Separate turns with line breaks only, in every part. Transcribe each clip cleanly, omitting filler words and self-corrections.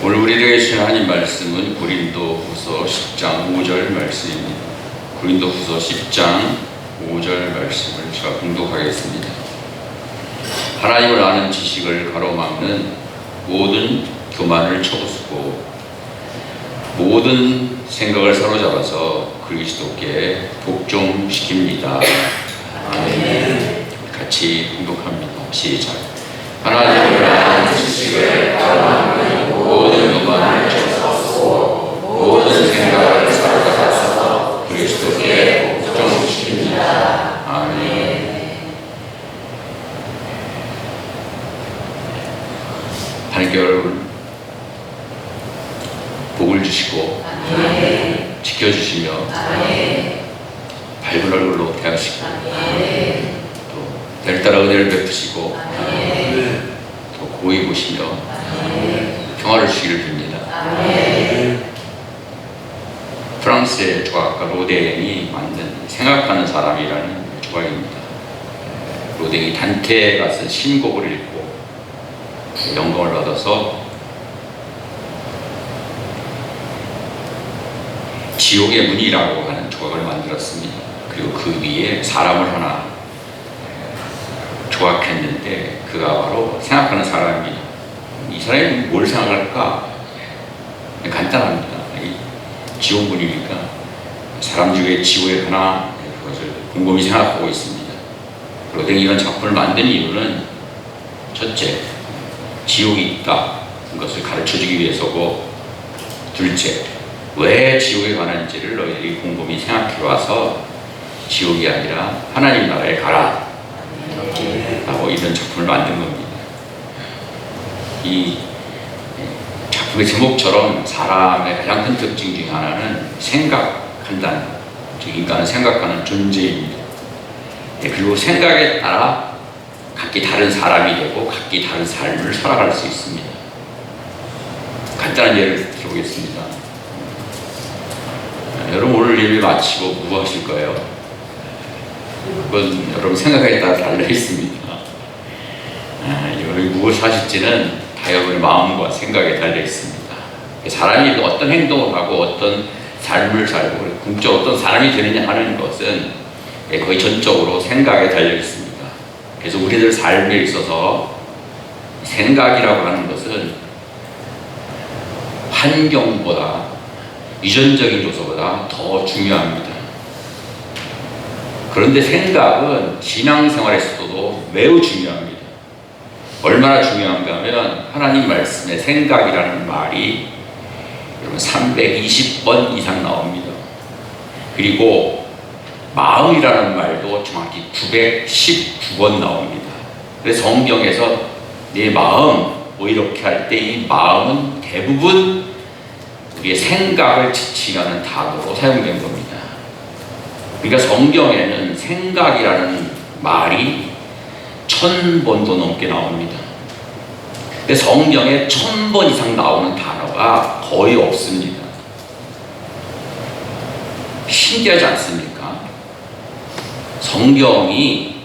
오늘 우리에게 주신 하나님 말씀은 고린도후서 10장 5절 말씀입니다. 고린도후서 10장 5절 말씀을 제가 봉독하겠습니다. 하나님을 아는 지식을 가로막는 모든 교만을 쳐부수고 모든 생각을 사로잡아서 그리스도께 복종시킵니다. 아멘. 같이 봉독합니다. 시작. 하나님을 아는 지식을 가로막는 모든 교만을 쳐부수고 모든 생각을 사로잡아서 그리스도께 복종시킵니다. 아멘. 한결 복을 주시고 지켜주시며 밝은 얼굴로 태우시고 또 날 따라 은혜를 베푸시고 또 고이 보시며 평화를 주시기를 빕니다. 프랑스의 조각가 로댕이 만든 생각하는 사람이라는 조각입니다. 로댕이 단테가 쓴 신곡을 읽고 영감을 받아서 지옥의 문이라고 하는 조각을 만들었습니다. 그리고 그 위에 사람을 하나 조각했는데 그가 바로 생각하는 사람입니다. 이 사람이 뭘 생각할까? 간단합니다. 지옥 문이니까 사람 중에 지옥에 가나 그것을 곰곰이 생각하고 있습니다. 로댕이 이런 작품을 만든 이유는 첫째, 지옥이 있다 것을 가르쳐주기 위해서고, 둘째, 왜 지옥에 가는지를 너희들이 곰곰이 생각해 와서 지옥이 아니라 하나님 나라에 가라 라고 이런 작품을 만든 겁니다. 이 작품의 제목처럼 사람의 가장 큰 특징 중에 하나는 생각한다는, 즉 인간은 생각하는 존재입니다. 그리고 생각에 따라 각기 다른 사람이 되고 각기 다른 삶을 살아갈 수 있습니다. 간단한 예를 들어보겠습니다. 여러분 오늘 예배 마치고 뭐 하실 거예요? 그건 여러분 생각에 따라 달려 있습니다. 여러분이 무엇을 하실지는 다 여러분의 마음과 생각에 달려 있습니다. 사람이 어떤 행동을 하고 어떤 삶을 살고 궁극적으로 어떤 사람이 되느냐 하는 것은 거의 전적으로 생각에 달려 있습니다. 그래서 우리들 삶에 있어서 생각이라고 하는 것은 환경보다, 유전적인 요소보다 더 중요합니다. 그런데 생각은 신앙생활에서도 매우 중요합니다. 얼마나 중요한가 하면 하나님 말씀에 생각이라는 말이 여러분 320번 이상 나옵니다. 그리고 마음이라는 말도 정확히 919번 나옵니다. 그래서 성경에서 내 마음 뭐 이렇게 할 때 이 마음은 대부분 우리의 생각을 지칭하는 단어로 사용된 겁니다. 그러니까 성경에는 생각이라는 말이 1000번도 넘게 나옵니다. 근데 성경에 1000번 이상 나오는 단어가 거의 없습니다. 신기하지 않습니까? 성경이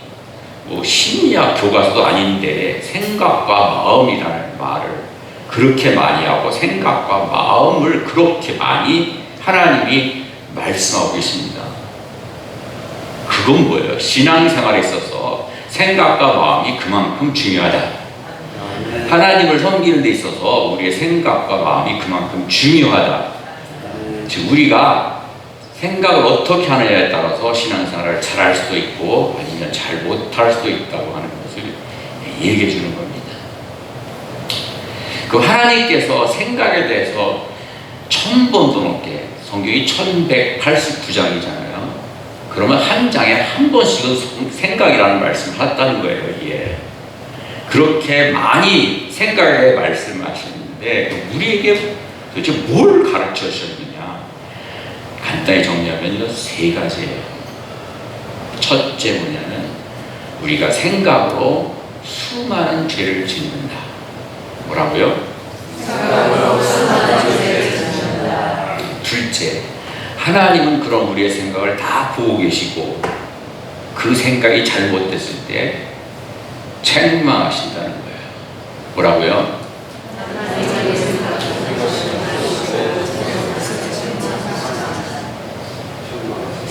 뭐 심리학 교과서도 아닌데 생각과 마음이라는 말을 그렇게 많이 하고 생각과 마음을 그렇게 많이 하나님이 말씀하고 계십니다. 그건 뭐예요? 신앙생활에 있어서 생각과 마음이 그만큼 중요하다. 하나님을 섬기는 데 있어서 우리의 생각과 마음이 그만큼 중요하다. 즉 우리가 생각을 어떻게 하느냐에 따라서 신앙생활을 잘할 수도 있고 아니면 잘 못할 수도 있다고 하는 것을 얘기해 주는 겁니다. 그 하나님께서 생각에 대해서 1000번도 넘게, 성경이 1189장이잖아요. 그러면 한 장에 한 번씩은 생각이라는 말씀을 하셨다는 거예요. 예. 그렇게 많이 생각에 말씀하시는데 우리에게 도대체 뭘 가르쳐 주셨느냐? 간단히 정리하면 세 가지예요. 첫째 뭐냐면 우리가 생각으로 수많은 죄를 짓는다. 뭐라고요? 생각으로 수많은 죄를 짓는다. 둘째, 하나님은 그런 우리의 생각을 다 보고 계시고 그 생각이 잘못됐을 때 책망하신다는 거예요. 뭐라고요?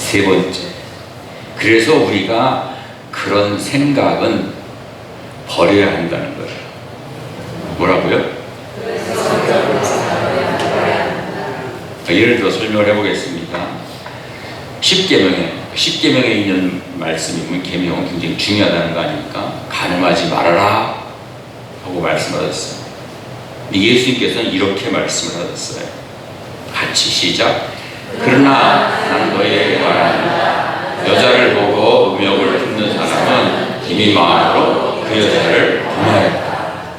세 번째, 그래서 우리가 그런 생각은 버려야 한다는 거예요. 뭐라고요? 예를 들어 설명을 해보겠습니다. 10계명에 있는 말씀이면 계명은 굉장히 중요하다는 거 아닙니까? 간음하지 말아라 하고 말씀하셨어요. 예수님께서는 이렇게 말씀을 하셨어요. 같이 시작. 그러나 나는 너희에게 말한다. 여자를 보고 음욕을 품는 사람은 이미 마음으로 그 여자를 분하였다.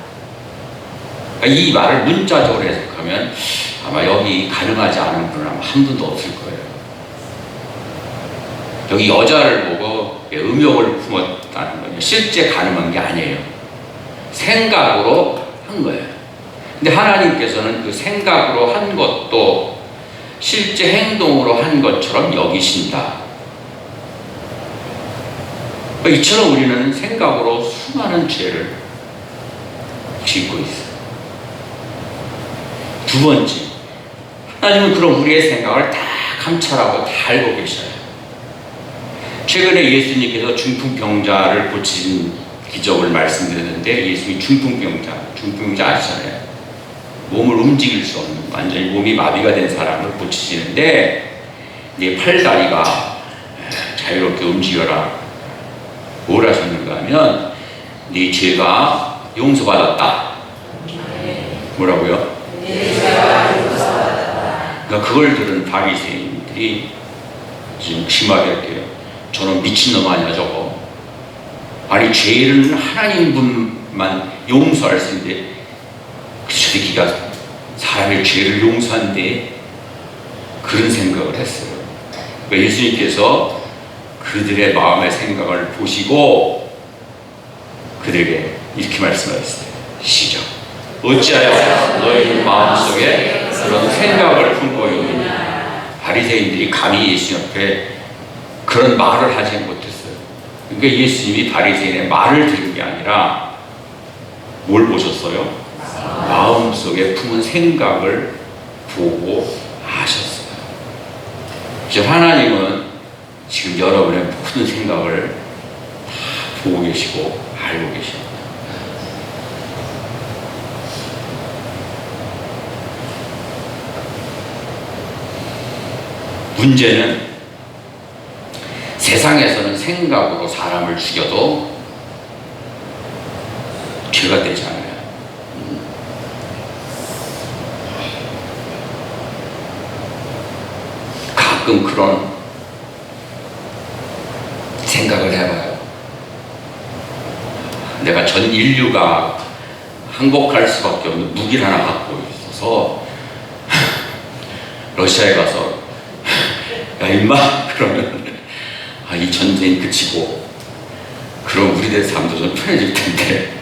이 말을 문자적으로 해석하면 아마 여기 간음하지 않은 분은 아마 한 분도 없을 거예요. 여기 여자를 보고 음욕을 품었다는 거예요. 실제 간음한 게 아니에요. 생각으로 한 거예요. 근데 하나님께서는 그 생각으로 한 것도 실제 행동으로 한 것처럼 여기신다. 이처럼 우리는 생각으로 수많은 죄를 짓고 있어요. 두 번째, 하나님은 그럼 우리의 생각을 다 감찰하고 다 알고 계셔요. 최근에 예수님께서 중풍병자를 고친 기적을 말씀드렸는데, 예수님이 중풍병자 아시잖아요. 몸을 움직일 수 없는, 완전히 몸이 마비가 된 사람을 고치시는데, 네 팔다리가 자유롭게 움직여라. 뭘 하셨는가 하면, 네 죄가 용서받았다. 뭐라고요? 그러니까 그걸 들은 바리새인들이 지금 심하게 할게요. 저는 미친놈 아니야 저거. 아니 죄는 하나님 분만 용서할 수 있는데 그 새끼가 사람의 죄를 용서한대. 그런 생각을 했어요. 그러니까 예수님께서 그들의 마음의 생각을 보시고 그들에게 이렇게 말씀하셨어요. 시작. 어찌하여 너희 마음속에 그런 생각을 품고 있느냐. 바리새인들이 감히 예수님 앞에 그런 말을 하지 못했어요. 그러니까 예수님이 바리새인의 말을 들은 게 아니라 뭘 보셨어요? 마음속에 품은 생각을 보고 아셨어요. 그래서 하나님은 지금 여러분의 모든 생각을 다 보고 계시고 알고 계십니다. 문제는 세상에서는 생각으로 사람을 죽여도 죄가 되지 않아요. 가끔 그런 생각을 해봐요. 내가 전 인류가 항복할 수밖에 없는 무기를 하나 갖고 있어서 러시아에 가서 야 임마 그러면 이 전쟁이 그치고 그럼 우리들 삶도 좀 편해질 텐데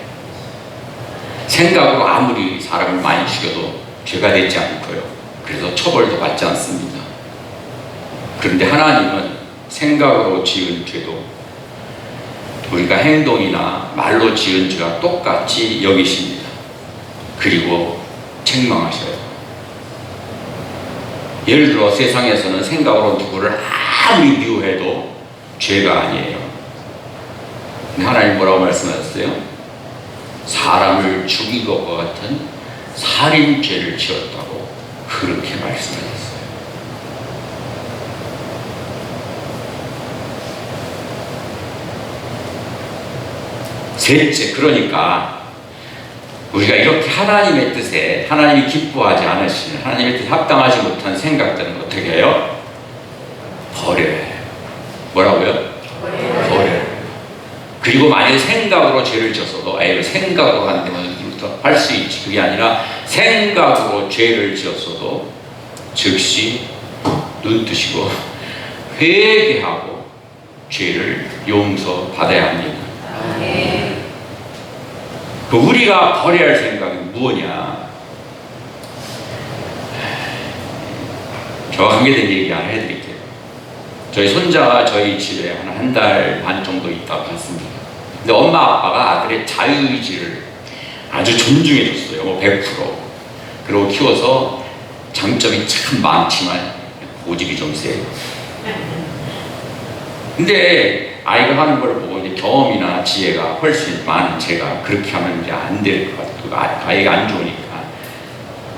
생각으로 아무리 사람을 많이 죽여도 죄가 되지 않고요. 그래서 처벌도 받지 않습니다. 그런데 하나님은 생각으로 지은 죄도 우리가 행동이나 말로 지은 죄와 똑같이 여기십니다. 그리고 책망하셔요. 예를 들어 세상에서는 생각으로 누구를 아무리 미워해도 죄가 아니에요. 근데 하나님 뭐라고 말씀하셨어요? 사람을 죽인 것과 같은 살인죄를 지었다고 그렇게 말씀하셨어요. 셋째, 그러니까 우리가 이렇게 하나님의 뜻에 하나님이 기뻐하지 않으시는 하나님의 뜻에 합당하지 못한 생각들은 어떻게 해요? 버려야 해요. 뭐라고요? 버려요. 그리고 만약에 생각으로 죄를 지었어도 생각으로 안 되면 할 수 있지. 그게 아니라 생각으로 죄를 지었어도 즉시 눈 뜨시고 회개하고 죄를 용서받아야 합니다. 우리가 버려야 할 생각은 무엇이냐? 저와 관계된 얘기 하나 해드릴게요. 저희 손자가 저희 집에 한 달 반 정도 있다가 갔습니다. 근데 엄마 아빠가 아들의 자유의지를 아주 존중해 줬어요. 100%. 그리고 키워서 장점이 참 많지만 고집이 좀 세요. 근데 아이가 하는 걸 보고 이제 경험이나 지혜가 훨씬 많은 제가 그렇게 하면 이제 안 될 것 같아요. 아이가 안 좋으니까.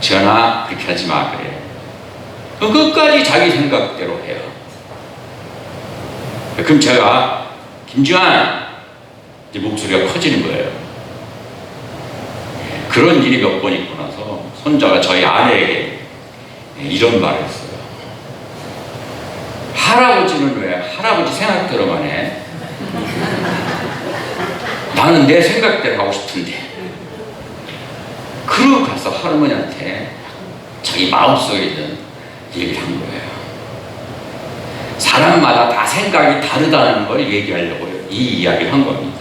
전화 그렇게 하지 마 그래요. 그럼 끝까지 자기 생각대로 해요. 그럼 제가 김주환 이제 목소리가 커지는 거예요. 그런 일이 몇 번 있고 나서 손자가 저희 아내에게 이런 말을 했어요. 할아버지는 왜 할아버지 생각대로만 해? 나는 내 생각대로 하고 싶은데. 그러고 가서 할머니한테 자기 마음속에 있는 얘기를 한 거예요. 사람마다 다 생각이 다르다는 걸 얘기하려고 이 이야기를 한 겁니다.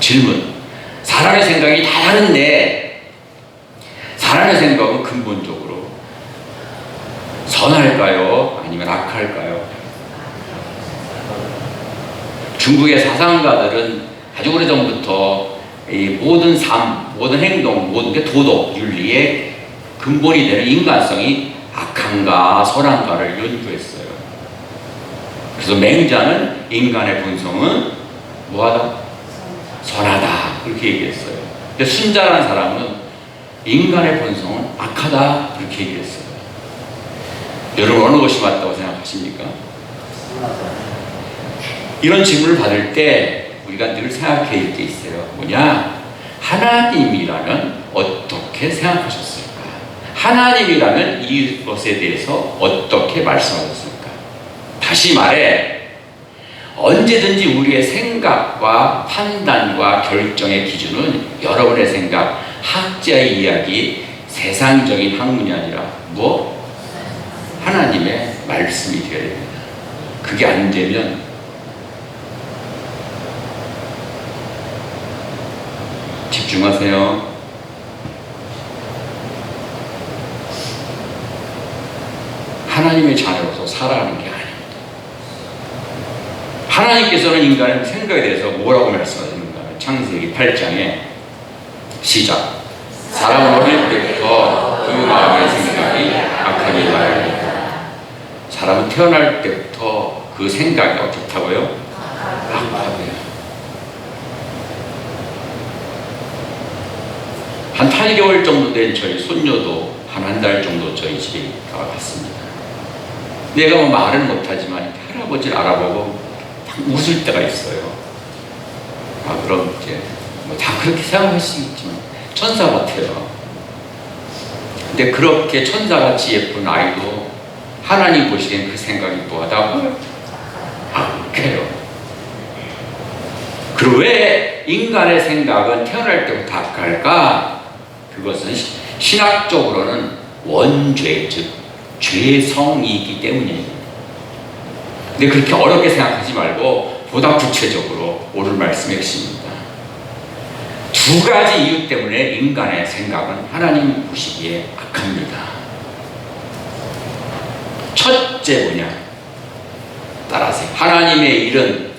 질문. 사람의 생각이 다 다른데 사람의 생각은 근본적으로 선할까요? 아니면 악할까요? 중국의 사상가들은 아주 오래전부터 이 모든 삶, 모든 행동, 모든 게 도덕, 윤리의 근본이 되는 인간성이 악한가 선한가를 연구했어요. 그래서 맹자는 인간의 본성은 뭐하다? 선하다. 그렇게 얘기했어요. 근데 순자라는 사람은 인간의 본성은 악하다. 그렇게 얘기했어요. 여러분 어느 것이 맞다고 생각하십니까? 이런 질문을 받을 때 우리가 늘 생각해야 게 있어요. 뭐냐? 하나님이라면 어떻게 생각하셨을까? 하나님이라면 이것에 대해서 어떻게 말씀하셨을까? 다시 말해 언제든지 우리의 생각과 판단과 결정의 기준은 여러분의 생각, 학자의 이야기, 세상적인 학문이 아니라 뭐? 하나님의 말씀이 되어야 됩니다. 그게 안 되면 집중하세요. 하나님의 자녀로서 살아가는 게 아닙니다. 하나님께서는 인간의 생각에 대해서 뭐라고 말씀하시는가? 창세기 8장에 시작. 사람은 어릴 때부터 그 마음의 생각이 악하기 마련이다. 사람은 태어날 때부터 그 생각이 어떻다고요? 악하대요. 한 8개월 정도 된 저희 손녀도 한 달 정도 저희 집에 갔습니다. 내가 뭐 말은 못하지만 할아버지를 알아보고 웃을 때가 있어요. 아, 그럼 이제 뭐 다 그렇게 생각할 수 있지만 천사 같아요. 근데 그렇게 천사같이 예쁜 아이도 하나님 보시기엔 그 생각이 뭐하다고요? 악해요. 그리고 왜 인간의 생각은 태어날 때부터 악할까? 그것은 신학적으로는 원죄, 즉 죄성이기 때문입니다. 근데 그렇게 어렵게 생각하지 말고 보다 구체적으로 오늘 말씀의 핵심입니다. 두 가지 이유 때문에 인간의 생각은 하나님 보시기에 악합니다. 첫째 뭐냐? 따라하세요. 하나님의 일은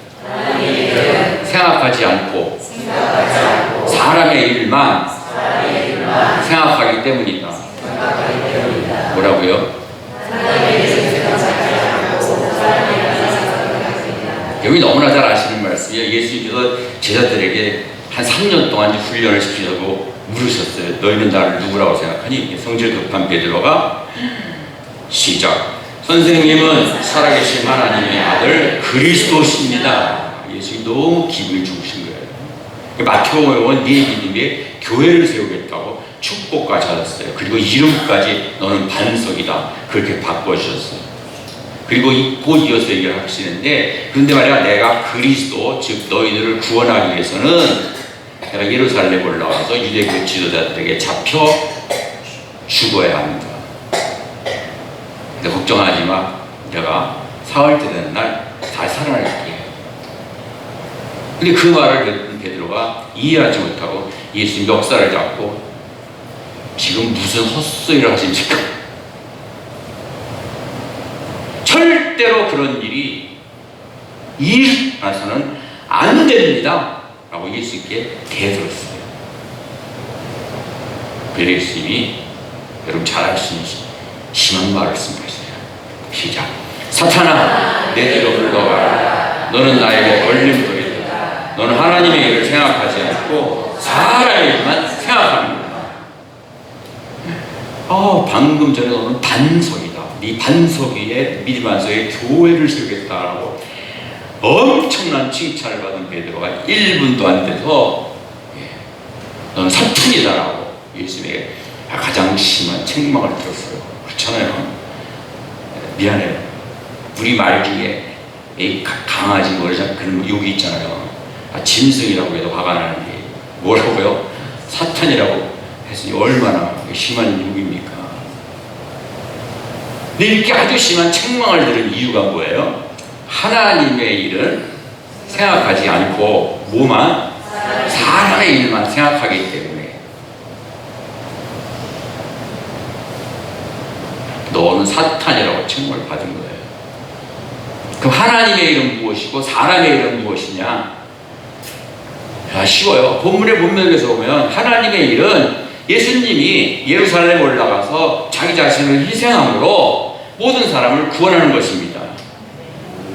생각하지 않고 사람의 일만 생각하기 때문이다. 뭐라고요? 여기 너무나 잘 아시는 말씀이에요. 예수님께서 제자들에게 한 3년 동안 훈련을 시키려고 물으셨어요. 너희는 나를 누구라고 생각하니? 성질 급한 베드로가 시작. 선생님은 살아계신 하나님의 아들 그리스도십니다. 예수님이 너무 기분이 좋으신 거예요. 마태복음은 네 믿음에 교회를 세우겠다고 축복까지 하셨어요. 그리고 이름까지 너는 반석이다. 그렇게 바꿔주셨어요. 그리고 곧 이어서 얘기를 하시는데, 그런데 말이야, 내가 그리스도, 즉 너희들을 구원하기 위해서는 내가 예루살렘에 올라와서 유대교 지도자들에게 잡혀 죽어야 합니다. 근데 걱정하지 마. 내가 사흘째 되는 날 다시 살아날게. 근데 그 말을 듣는 베드로가 이해하지 못하고 예수님 역사를 잡고 지금 무슨 헛소리를 하십니까? 절대로 그런 일이 일어나서는 안 됩니다. 라고 예수님께 대들었어요. 그래서 예수님이 여러분 잘 아시는 심한 말을 말씀하셨어요. 시작. 사탄아, 내 뒤로 물러가라. 너는 나에게 걸림돌이다. 너는 하나님의 일을 생각하지 않고 사람의 일만 생각합니다. 방금 전에 너는 반석이다. 네 반석 위에, 믿음 반석에 교회를 세우겠다라고 엄청난 칭찬을 받은 베드로가 1분도 안 돼서 너는 사탄이다라고 예수님에게 가장 심한 책망을 들었어요. 그렇잖아요. 미안해요. 우리 말 중에 강아지 머리장 그런 욕이 있잖아요. 짐승이라고 해도 화가 나는데 뭐라고요? 사탄이라고 했으니 얼마나 심한 욕입니까? 근데 이렇게 아주 심한 책망을 들은 이유가 뭐예요? 하나님의 일은 생각하지 않고 뭐만? 사람의 일만 생각하기 때문에. 너는 사탄이라고 책망을 받은 거예요. 그럼 하나님의 일은 무엇이고 사람의 일은 무엇이냐? 쉬워요. 본문의 문맥에서 보면 하나님의 일은 예수님이 예루살렘에 올라가서 자기 자신을 희생함으로 모든 사람을 구원하는 것입니다.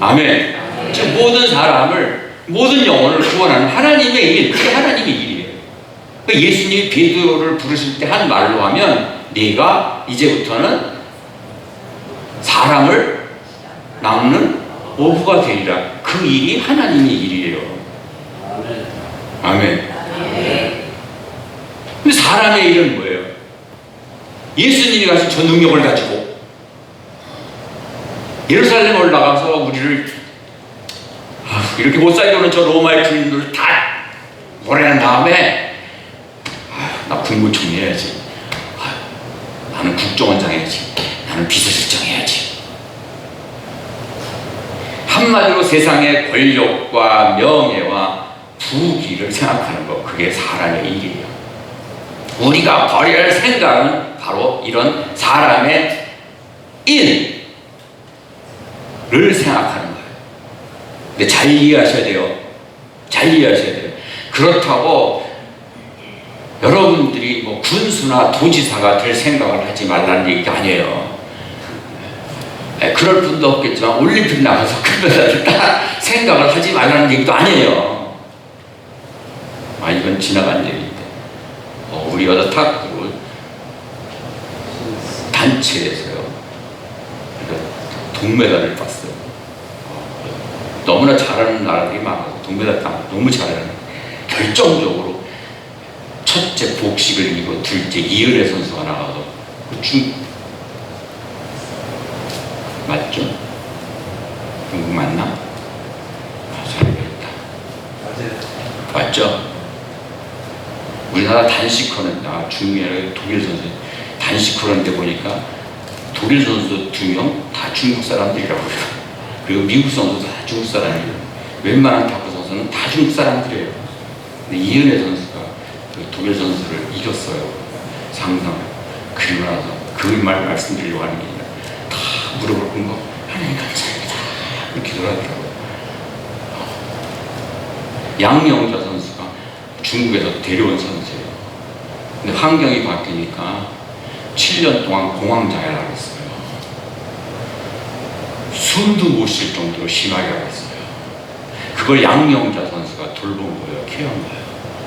아멘. 즉 모든 사람을, 모든 영혼을 구원하는 하나님의 일, 그게 하나님의 일이에요. 예수님이 베드로를 부르실 때 한 말로 하면 네가 이제부터는 사람을 낚는 어부가 되리라. 그 일이 하나님의 일이에요. 아멘. 근데 사람의 일은 뭐예요? 예수님이 가신 저 능력을 가지고 예루살렘 올라가서 우리를 이렇게 못 살게 하는 저 로마의 군인들을 다 몰아낸 다음에 나 국무총 해야지, 나는 국정원장 해야지, 나는 비서실장 해야지. 한마디로 세상의 권력과 명예와 부귀를 생각하는 것, 그게 사람의 일이에요. 우리가 버려야 할 생각은 바로 이런 사람의 일을 생각하는 거예요. 근데 잘 이해하셔야 돼요. 잘 이해하셔야 돼요. 그렇다고 여러분들이 뭐 군수나 도지사가 될 생각을 하지 말라는 얘기가 아니에요. 그럴 분도 없겠지만 올림픽 나가서 금메달을 따 생각을 하지 말라는 얘기도 아니에요. 이건 지나간 얘기인데, 우리 여자 탁구 단체에서요, 동메달을 땄어요. 너무나 잘하는 나라들이 많아서 동메달 따고 너무 잘하는, 결정적으로 첫째 복식을 이기고 둘째 이은혜 선수가 나가서 맞죠? 중국 맞나? 잘 모르겠다. 맞죠? 우리나라 단식하는, 중국에 독일 선수 단식하는데 보니까 독일 선수 2명 다 중국 사람들이라고 그래요. 그리고 미국 선수도 다 중국 사람이에요. 웬만한 탁구 선수는 다 중국 사람들이에요. 근데 이은혜 선수가 그 독일 선수를 이겼어요. 상상. 그리고 나서 그 말 말씀드리려고 하는 게 아니라 다 무릎을 꿇고 하나님 감사합니다 이렇게 기도하더라고요. 양영자 선수가 중국에서 데려온 선수예요. 근데 환경이 바뀌니까 7년 동안 공황장애를 앓았어요. 숨도 못 쉴 정도로 심하게 앓았어요. 그걸 양영자 선수가 돌본 거예요. 케어한 거예요.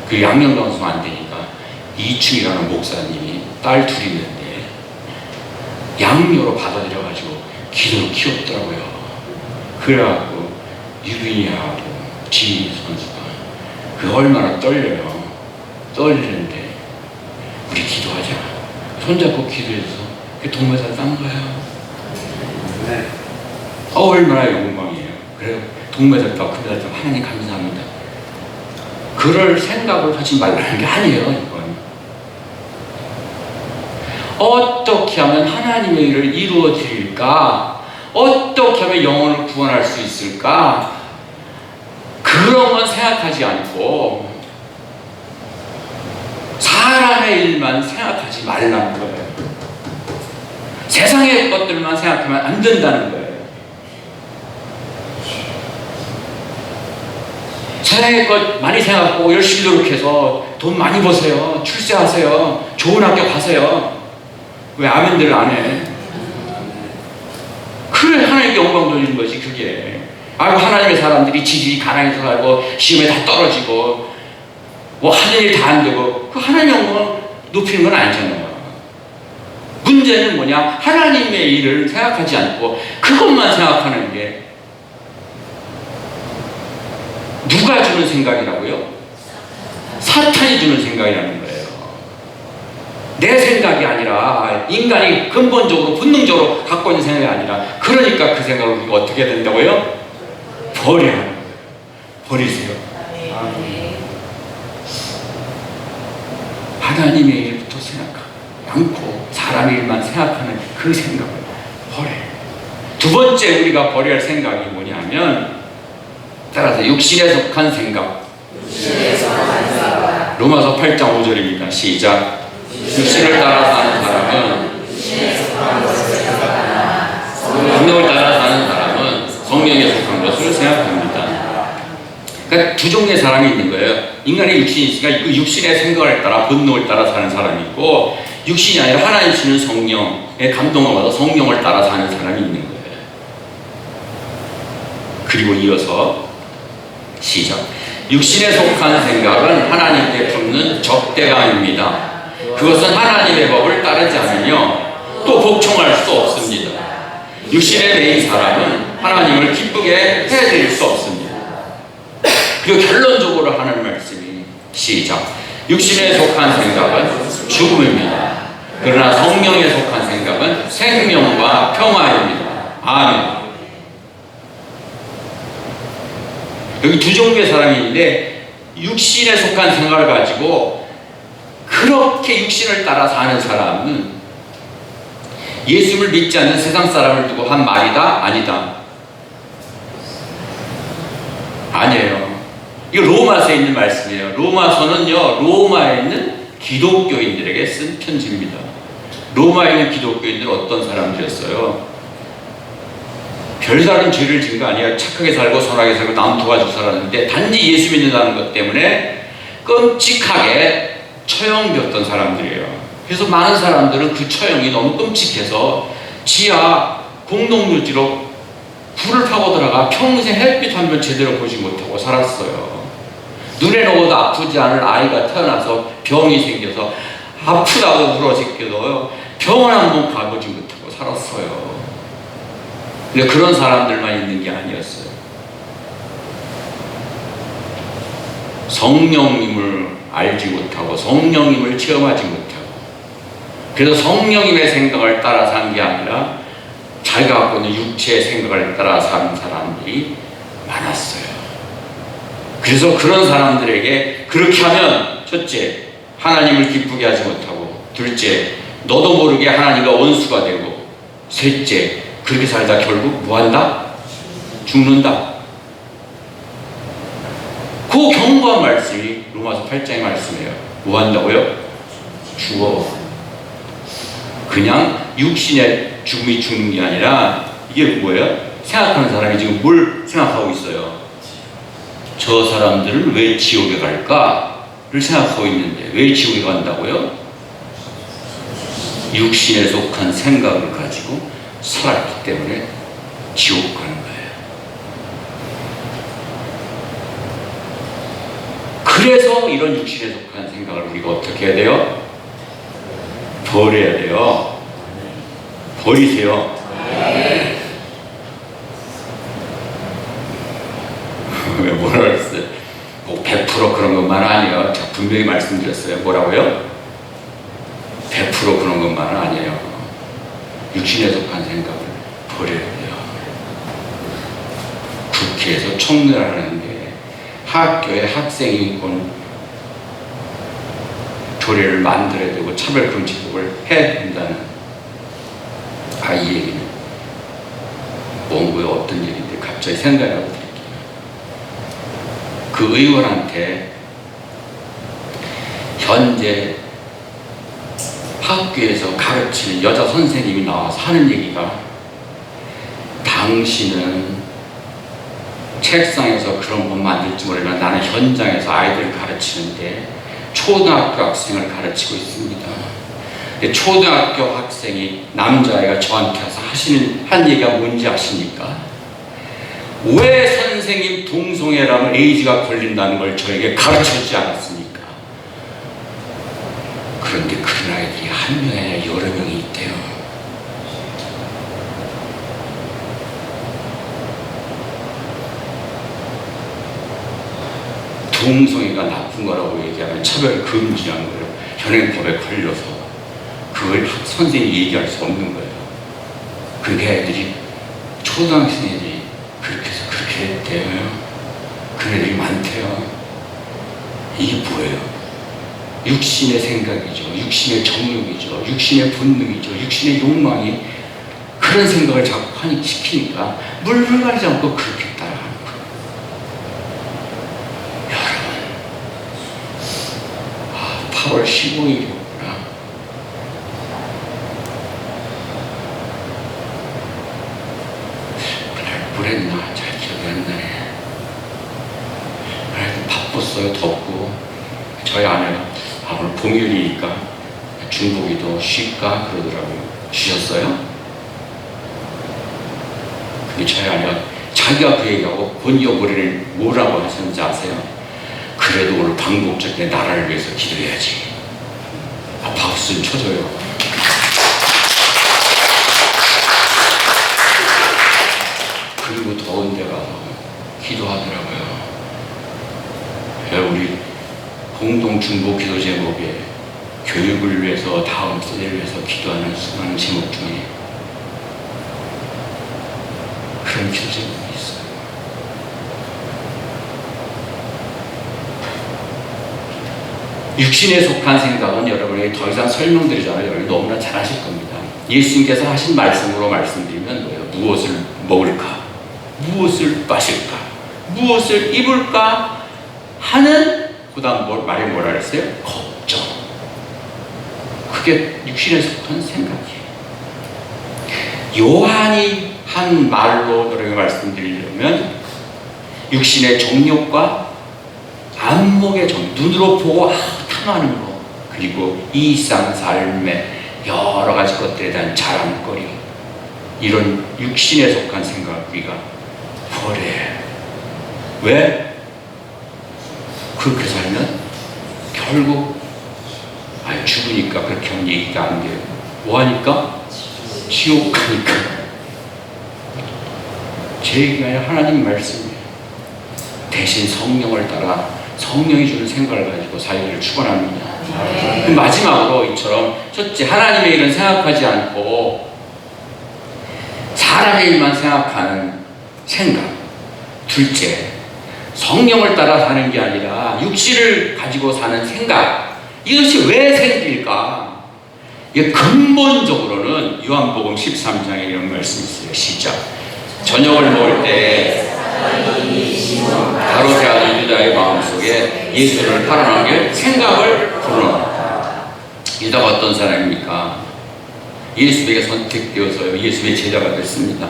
그 양영자 선수가 안 되니까 이충이라는 목사님이 딸 둘이 있는데 양녀로 받아들여가지고 기도를 키웠더라고요. 그래갖고 유빈이하고 지인 선수가 그 얼마나 떨려요. 떨리는데 우리 기도하자. 손잡고 기도해서 동메달 딴 거예요. 네. 얼마나 영광이에요. 그래서 동메달 따고 금메달 따고 하나님 감사합니다. 그럴 생각을 하지 말라는 게 아니에요. 이건 어떻게 하면 하나님의 일을 이루어 드릴까? 어떻게 하면 영혼을 구원할 수 있을까? 그런 건 생각하지 않고 사람의 일만 생각하지 말라는 거예요. 세상의 것들만 생각하면 안 된다는 거예요. 세상의 것 많이 생각하고 열심히 노력해서 돈 많이 버세요. 출세하세요. 좋은 학교 가세요. 왜 아멘들을 안 해? 그래 하나님 하나님께 영광 돌리는 것이 그게. 아이고 하나님의 사람들이 지질이 가난해서 살고 시험에 다 떨어지고 뭐 하는 일 다 안 되고 그 하나님 영광을 높이는 건 아니잖아요. 문제는 뭐냐? 하나님의 일을 생각하지 않고 그것만 생각하는 게 누가 주는 생각이라고요? 사탄이 주는 생각이라는 거예요. 내 생각이 아니라 인간이 근본적으로 본능적으로 갖고 있는 생각이 아니라 그러니까 그 생각을 우리가 어떻게 된다고요? 버려야 하는 거예요. 버리세요. 하나님의 일부터 생각하고 않고 사람의 일만 생각하는 그 생각을 버려요. 두 번째 우리가 버려야 할 생각이 뭐냐면 따라서 육신에 속한 생각. 로마서 8장 5절입니다. 시작. 육신을 따라 사는 사람은 성령을 따라 사는 사람은 성령에 속한 것을 생각합니다. 그러니까 두 종류의 사람이 있는 거예요. 인간의 육신이 있으니까 그 육신의 생각을 따라 본능을 따라 사는 사람이 있고 육신이 아니라 하나님 주시는 성령의 감동을 받아 성령을 따라 사는 사람이 있는 거예요. 그리고 이어서 시작. 육신에 속한 생각은 하나님께 품는 적대감입니다. 그것은 하나님의 법을 따르지 않으며 또 복종할 수 없습니다. 육신에 매인 사람은 하나님을 기쁘게 해드릴 수 없습니다. 그리고 결론적으로 하는 말씀이 시작. 육신에 속한 생각은 죽음입니다. 그러나 성령에 속한 생각은 생명과 평화입니다. 아멘. 여기 두 종류의 사람이 있는데 육신에 속한 생각을 가지고 그렇게 육신을 따라 사는 사람은 예수를 믿지 않는 세상 사람을 두고 한 말이다? 아니다? 아니에요. 이거 로마서에 있는 말씀이에요. 로마서는요, 로마에 있는 기독교인들에게 쓴 편지입니다. 로마에 있는 기독교인들은 어떤 사람들이었어요? 별다른 죄를 지은 거 아니에요. 착하게 살고 선하게 살고 남 도와주고 살았는데 단지 예수 믿는다는 것 때문에 끔찍하게 처형되었던 사람들이에요. 그래서 많은 사람들은 그 처형이 너무 끔찍해서 지하 공동묘지로 불을 타고 들어가 평생 햇빛 한 번 제대로 보지 못하고 살았어요. 눈에 넣어도 아프지 않을 아이가 태어나서 병이 생겨서 아프다고 울어제껴도 병원 한 번 가보지 못하고 살았어요. 근데 그런 사람들만 있는 게 아니었어요. 성령님을 알지 못하고 성령님을 체험하지 못하고 그래서 성령님의 생각을 따라 산 게 아니라 자기가 갖고 있는 육체의 생각을 따라 사는 사람들이 많았어요. 그래서 그런 사람들에게 그렇게 하면 첫째, 하나님을 기쁘게 하지 못하고 둘째, 너도 모르게 하나님과 원수가 되고 셋째, 그렇게 살다 결국 뭐한다? 죽는다. 그 경고한 말씀이 로마서 8장의 말씀이에요. 뭐한다고요? 죽어. 그냥 육신의 죽음이 죽는 게 아니라 이게 뭐예요? 생각하는 사람이 지금 뭘 생각하고 있어요? 저 사람들은 왜 지옥에 갈까를 생각하고 있는데 왜 지옥에 간다고요? 육신에 속한 생각을 가지고 살았기 때문에 지옥 가는 거예요. 그래서 이런 육신에 속한 생각을 우리가 어떻게 해야 돼요? 버려야 돼요. 버리세요. 왜 뭐라 그랬어요? 뭐 100% 그런 것만 아니에요. 제가 분명히 말씀드렸어요. 뭐라고요? 100% 그런 것만은 아니에요. 육신에 속한 생각을 버려야 돼요. 국회에서 총회를 하는데 학교에 학생이 조례를 만들어야 되고 차별금지법을 해야 된다는 이 얘기는 원고에 어떤 얘기인데 갑자기 생각이 나고 드릴게요. 그 의원한테 현재 학교에서 가르치는 여자 선생님이 나와서 하는 얘기가 당신은 책상에서 그런 것 만들지 모르지만 나는 현장에서 아이들을 가르치는데 초등학교 학생을 가르치고 있습니다. 초등학교 학생이 남자애가 저한테 와서 한 얘기가 뭔지 아십니까? 왜 선생님 동성애라면 에이즈가 걸린다는 걸 저에게 가르쳐주지 않았습니까? 그런데 그런 아이들이 한 명이 아니라 여러 명이 있대요. 동성애가 나쁜 거라고 얘기하면 차별 금지한 거예요. 현행법에 걸려서 그걸 선생님이 얘기할 수 없는 거예요. 그게 애들이 초등학생 애들이 그렇게 해서 그렇게 했대요. 그런 애들이 많대요. 이게 뭐예요? 육신의 생각이죠. 육신의 정욕이죠. 육신의 본능이죠. 육신의 욕망이 그런 생각을 자꾸 시키니까 물러가지 않고 그렇게 따라가는 거예요. 여러분, 8월 15일이었구나. 그날 뭐랬나 잘 기억이 안 나네. 그날 바빴어요. 덥고. 저희 아내가 오늘 봉일이니까 중복이도 쉴까 그러더라고요. 쉬셨어요? 근데 저희 아내가 자기가 그 얘기하고 본 여보를 뭐라고 하셨는지 아세요? 그래도 오늘 방법적인 나라를 위해서 기도해야지. 박수 좀 쳐줘요. 그리고 더운 데 가서 기도하더라고요. 우리 공동 중보 기도 제목에 교육을 위해서 다음 세대를 위해서 기도하는 수많은 제목 중에 그런 기도 제목이 있어요. 육신에 속한 생각은 여러분에게 더 이상 설명드리잖아요. 여러분 너무나 잘 아실 겁니다. 예수님께서 하신 말씀으로 말씀드리면 뭐예요? 무엇을 먹을까? 무엇을 마실까? 무엇을 입을까? 하는 그 다음 말이 뭐라 그랬어요? 걱정. 그게 육신에 속한 생각이에요. 요한이 한 말로 여러분에게 말씀드리려면 육신의 정욕과 안목의 정, 눈으로 보고 탐하는 것, 그리고 일상 삶의 여러 가지 것들에 대한 자랑거리, 이런 육신에 속한 생각 우리가 버려요. 왜? 그렇게 살면 결국 죽으니까 그렇게 하면 얘기가 안 돼요. 뭐하니까? 지옥 가니까. 제 얘기가 아니라 하나님 말씀이에요. 대신 성령을 따라 성령이 주는 생각을 가지고 살기를 축원합니다. 마지막으로 이처럼 첫째, 하나님의 일은 생각하지 않고 사람의 일만 생각하는 생각. 둘째, 성령을 따라 사는 게 아니라 육신을 가지고 사는 생각. 이것이 왜 생길까? 이게 근본적으로는 요한복음 13장에 이런 말씀이 있어요. 시작. 저녁을 먹을 때 가로세하는 유다의 마음속에 예수를 팔아넘길 생각을 불어넣었다. 유다가 어떤 사람입니까? 예수에게 선택되어서 예수의 제자가 됐습니다.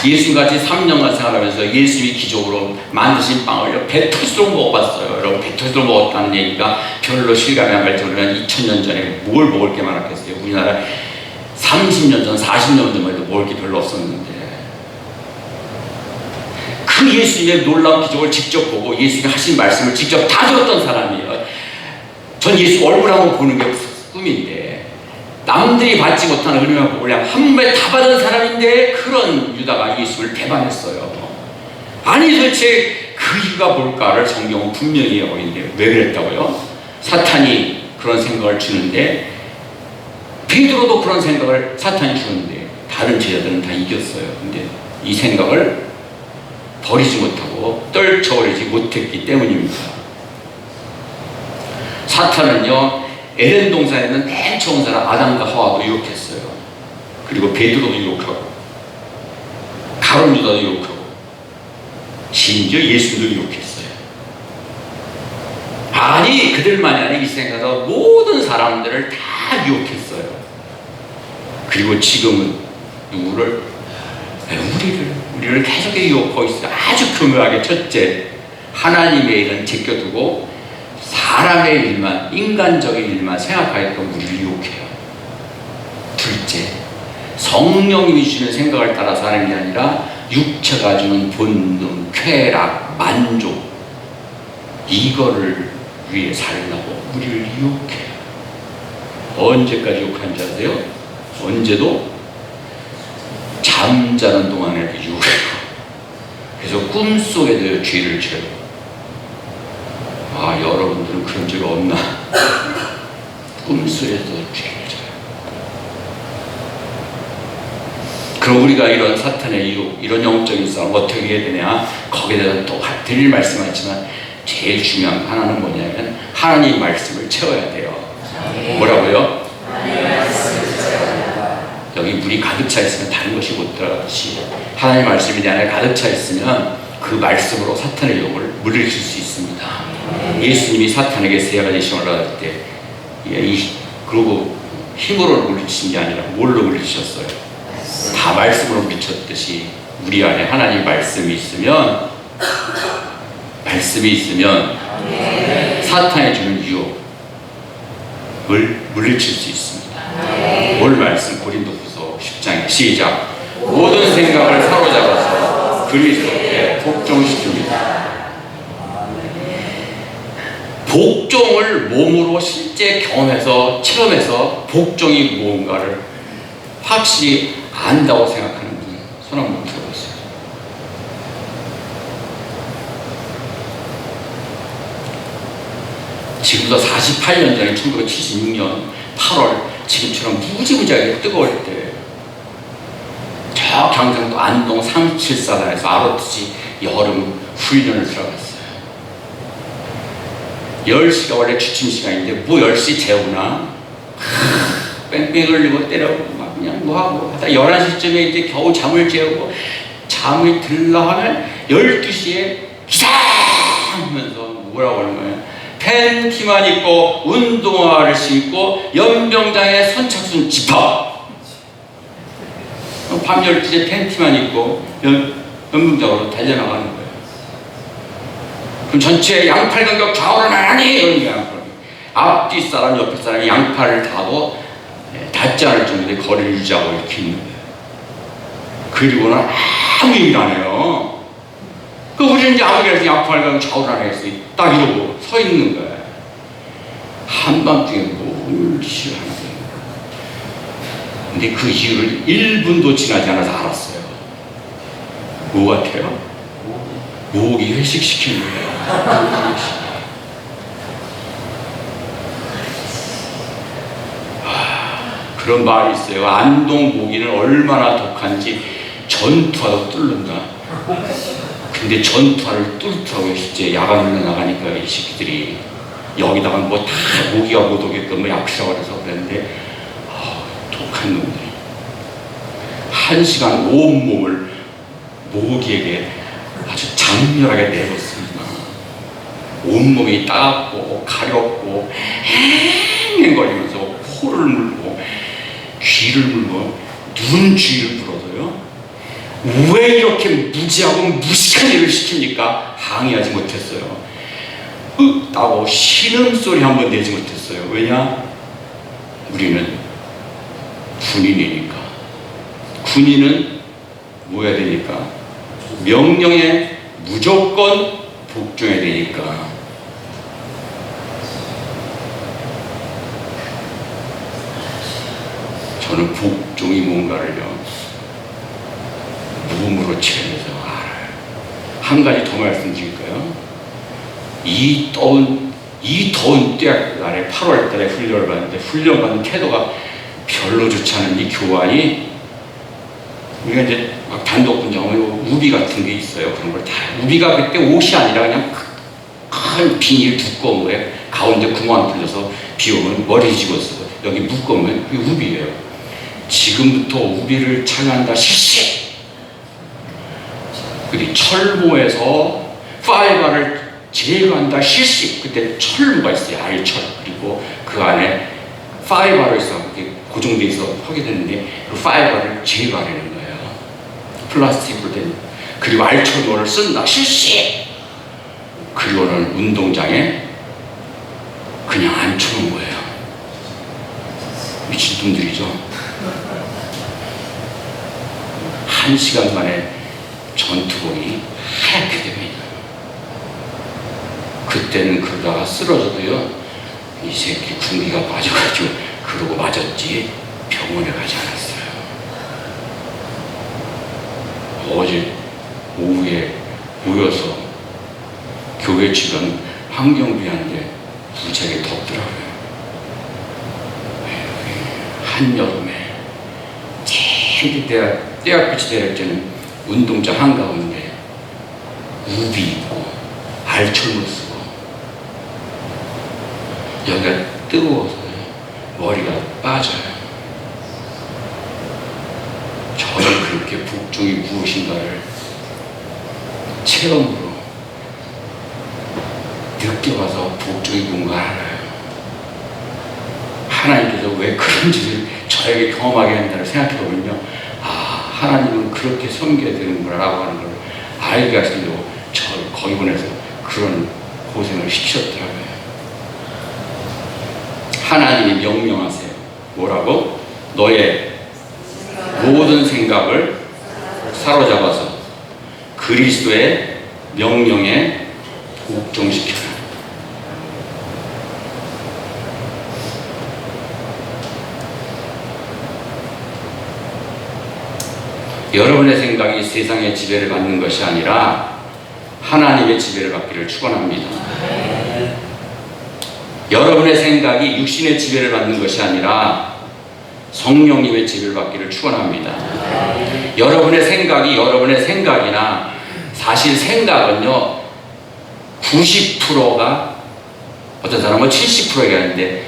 예수같이 3년간 생활하면서 예수님이 기적으로 만드신 빵을 배 터지도록 먹어봤어요. 여러분, 배 터지도록 먹었다는 얘기가 별로 실감이 안 갈 정도면 2000년 전에 뭘 먹을 게 많았겠어요. 우리나라 30년 전, 40년 전만 해도 먹을 게 별로 없었는데 그 예수님의 놀라운 기적을 직접 보고 예수님이 하신 말씀을 직접 다 들었던 사람이에요. 전 예수 얼굴 한번 보는 게 꿈인데 남들이 받지 못한 은혜만 보고 그냥 한 번에 다 받은 사람인데 그런 유다가 예수를 배반했어요. 아니 도대체 그 이유가 뭘까를 성경은 분명히 하고 있는데 왜 그랬다고요? 사탄이 그런 생각을 주는데 베드로도 그런 생각을 사탄이 주는데 다른 제자들은 다 이겼어요. 근데 이 생각을 버리지 못하고 떨쳐버리지 못했기 때문입니다. 사탄은요, 에덴 동산에 있는 맨 처음 사람 아담과 하와도 유혹했어요. 그리고 베드로도 유혹하고 가룟 유다도 유혹하고 심지어 예수도 유혹했어요. 아니 그들만이 아니라 이 세상에서 모든 사람들을 다 유혹했어요. 그리고 지금은 누구를? 우리를 계속 유혹하고 있어요. 아주 교묘하게. 첫째, 하나님의 일은 제껴두고 사람의 일만, 인간적인 일만 생각하게끔 우리를 유혹해요. 성령님이 주시는 생각을 따라서 하는 게 아니라 육체가 주는 본능, 쾌락, 만족, 이거를 위해 살려고 우리를 유혹해요. 언제까지 유혹하는지 아세요? 언제도 잠자는 동안에도 유혹해요. 그래서 꿈속에도 죄를 지어요. 아, 여러분들은 그런 적 없나? 꿈속에도 죄를 져요. 그럼 우리가 이런 사탄의 유혹, 이런 영적인 싸움 어떻게 해야 되냐? 거기에 대해서 또 드릴 말씀은 있지만 제일 중요한 하나는 뭐냐면 하나님 말씀을 채워야 돼요. 뭐라고요? 여기 물이 가득 차 있으면 다른 것이 못 들어가듯이 하나님 말씀이 내 안에 가득 차 있으면 그 말씀으로 사탄의 유혹을 물리칠 수 있습니다. 예수님이 사탄에게 세 가지 시험을 받을 때 그리고 힘으로 물리친 게 아니라 뭘로 물리쳤어요? 다 말씀으로 물리쳤듯이 우리 안에 하나님 말씀이 있으면 사탄이 주는 유혹을 물리칠 수 있습니다. 뭘 말씀? 고린도후서 10장에 시작. 모든 생각을 사로잡아서 그리스도께 복종시킵니다. 복종을 몸으로 실제 경험해서 체험해서 복종이 무언가를 확실히 안다고 생각하는 분 손 한번 들어보세요. 지금부터 48년 전에 1976년 8월 지금처럼 무지무지하게 뜨거울 때 저 경상도 안동 374단에서 알아듣지 여름 훈련을 들어갔어요. 10시가 원래 주침 시간인데 뭐 10시 재우나 뺑뺑 흘리고 때려고 막 그냥 뭐하고 하다 11시쯤에 이제 겨우 잠을 재우고 잠이 들라 하면 12시에 기상 하면서 뭐라고 하는 거예요? 팬티만 입고 운동화를 신고 연병장에 선착순 집합. 밤 12시에 팬티만 입고 연병장으로 달려나가는 거예요. 그럼 전체 양팔 간격 좌우로 나란히 이러는 거야. 앞뒤 사람 옆에 사람이 양팔을 닿아도 닿지 않을 정도의 거리를 유지하고 이렇게 있는 거예요. 그리고는 아무 일도 안 해요. 우리는 이제 아무리 해서 양팔 간격 좌우로 나란히 딱 이러고 서 있는 거예요. 한밤중에 뭘 싫어하는 거예요. 근데 그 이유를 1분도 지나지 않아서 알았어요. 뭐 같아요? 목이 회식시키는 거예요. 그런 말이 있어요. 안동 모기는 얼마나 독한지 전투화도 뚫는다. 근데 전투화를 뚫더라고요. 실제 야간으로 나가니까 이 새끼들이 여기다가 뭐 다 모기가 못 오게끔 뭐 약시라고 해서 그랬는데 독한 놈들이 1시간 온몸을 모기에게 아주 장렬하게 내줬습니다. 온몸이 따갑고 가렵고 헹행거리면서 코를 물고 귀를 물고 눈 주위를 물어도요. 왜 이렇게 무지하고 무식한 일을 시킵니까? 항의하지 못했어요. 으따고 신음소리 한번 내지 못했어요. 왜냐? 우리는 군인이니까. 군인은 뭐 해야 되니까? 명령에 무조건 복종해야 되니까. 저는 복종이 뭔가를요 몸으로 체험해서 알아요. 한 가지 더 말씀드릴까요? 이 더운 때 아래 8월 달에 훈련을 받는데 훈련 받는 태도가 별로 좋지 않은 이 교관이 우리가 이제 막 단독 분장하면 우비 같은 게 있어요. 그런 걸 다 우비가 그때 옷이 아니라 그냥 큰 비닐 두꺼운 거에 가운데 구멍 뚫려서 비 오면 머리 뒤집어 쓰고 여기 묶으면 그게 우비예요. 지금부터 우비를 착용한다 실시. 그리고 철모에서 파이바를 제거한다 실시. 그때 철모가 있어요. 알철. 그리고 그 안에 파이바로 있어 고정돼 있어 하게 되는데 그 파이바를 제거하려는 거예요. 플라스틱으로 된. 그리고 알철모를 쓴다 실시. 그리고는 운동장에 그냥 앉혀놓은 거예요. 미친놈들이죠. 1시간 만에 전투복이 하얗게 됩니다. 그때는 그러다가 쓰러져도요, 이 새끼 군기가 빠져가지고 그러고 맞았지 병원에 가지 않았어요. 어제 오후에 모여서 교회 주변 환경비한데 무지하게 덥더라고요. 한여름에 제일 떼약볕이 내렸잖아요. 운동장 한가운데 우비 입고 알철로 쓰고 여기가 뜨거워서 머리가 빠져요. 저는 그렇게 복종이 무엇인가를 체험으로 느껴봐서 복종이 뭔가 알아요. 하나님께서 왜 그런 짓을 저에게 경험하게 한다를 생각해보면요, 아, 하나님은 그렇게 섬겨야 되는구나 라고 하는 걸 알게 하시려고 저를 거기 보내서 그런 고생을 시키셨더라고요. 하나님이 명령하세요. 뭐라고? 너의 모든 생각을 사로잡아서 그리스도의 명령에 복종시켜라. 여러분의 생각이 세상의 지배를 받는 것이 아니라 하나님의 지배를 받기를 축원합니다. 여러분의 생각이 육신의 지배를 받는 것이 아니라 성령님의 지배를 받기를 축원합니다. 여러분의 생각이 여러분의 생각이나 사실 생각은요 90%가 어떤 사람은 70% 얘기하는데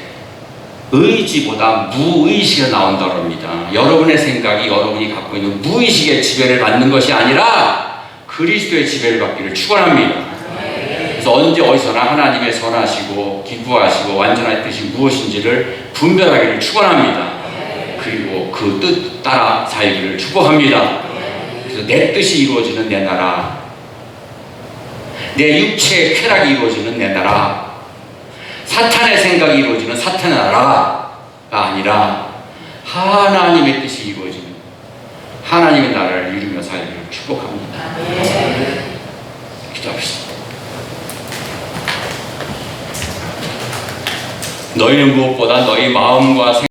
의지보다 무의식이 나온다고 합니다. 여러분의 생각이 여러분이 갖고 있는 무의식의 지배를 받는 것이 아니라 그리스도의 지배를 받기를 축원합니다. 그래서 언제 어디서나 하나님의 선하시고 기구하시고 완전한 뜻이 무엇인지를 분별하기를 축원합니다. 그리고 그 뜻 따라 살기를 축복합니다. 그래서 내 뜻이 이루어지는 내 나라, 내 육체의 쾌락이 이루어지는 내 나라, 사탄의 생각이 이루어지는 사탄의 나라가 아니라 하나님의 뜻이 이루어지는 하나님의 나라를 이루며 살기를 축복합니다. 기도합시다. 너희는 무엇보다 너희 마음과